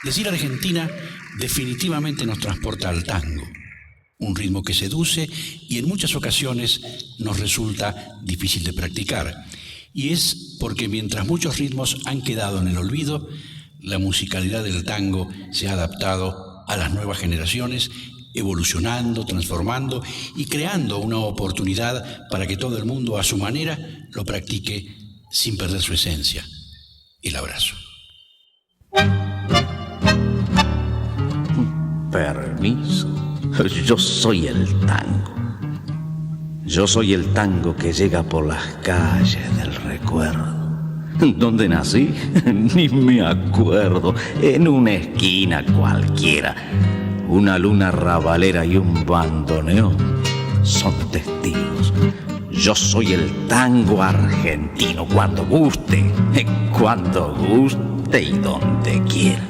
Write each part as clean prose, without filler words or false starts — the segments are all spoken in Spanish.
Decir Argentina definitivamente nos transporta al tango, un ritmo que seduce y en muchas ocasiones nos resulta difícil de practicar. Y es porque mientras muchos ritmos han quedado en el olvido, la musicalidad del tango se ha adaptado a las nuevas generaciones, evolucionando, transformando y creando una oportunidad para que todo el mundo a su manera lo practique sin perder su esencia, el abrazo. Permiso. Yo soy el tango. Yo soy el tango que llega por las calles del recuerdo. ¿Dónde nací? Ni me acuerdo. En una esquina cualquiera. Una luna rabalera y un bandoneón son testigos. Yo soy el tango argentino cuando guste y donde quiera.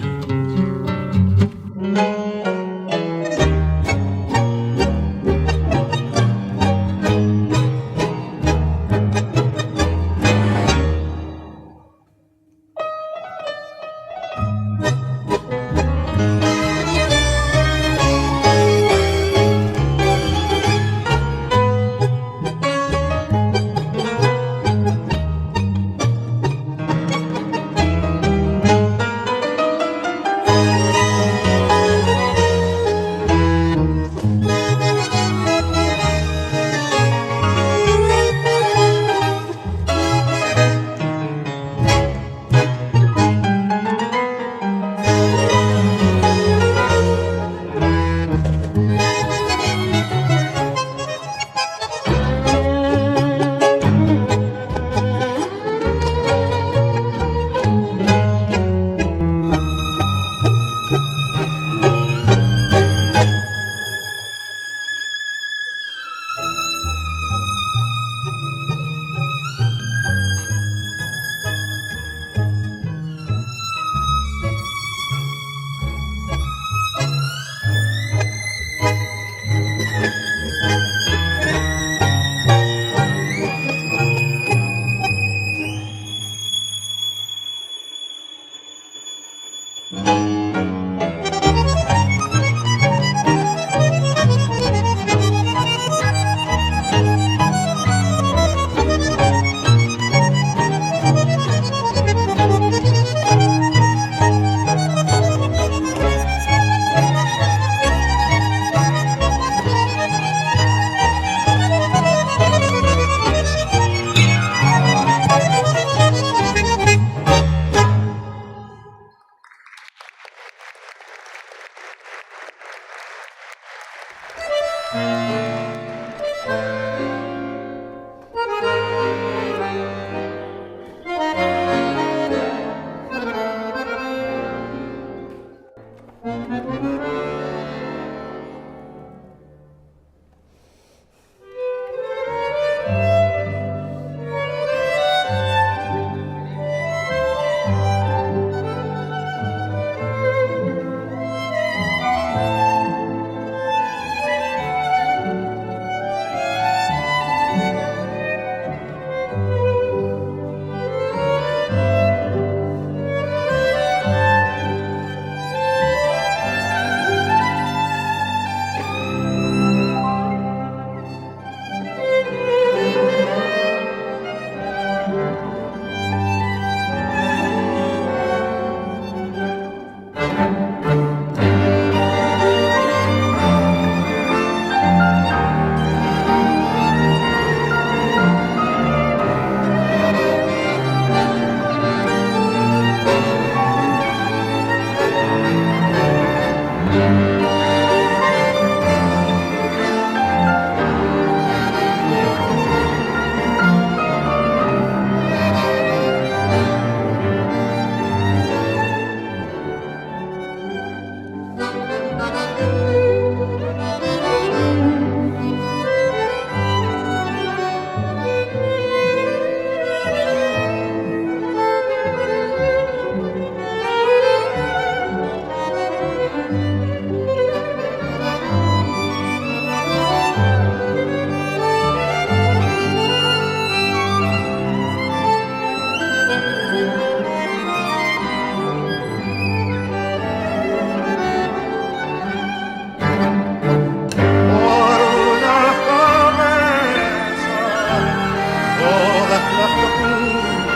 todas las locuras.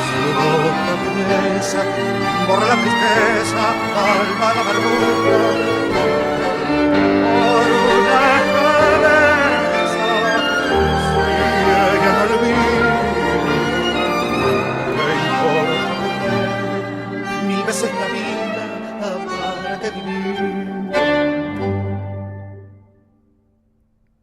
Su boca gruesa borra la tristeza, calma la amargura.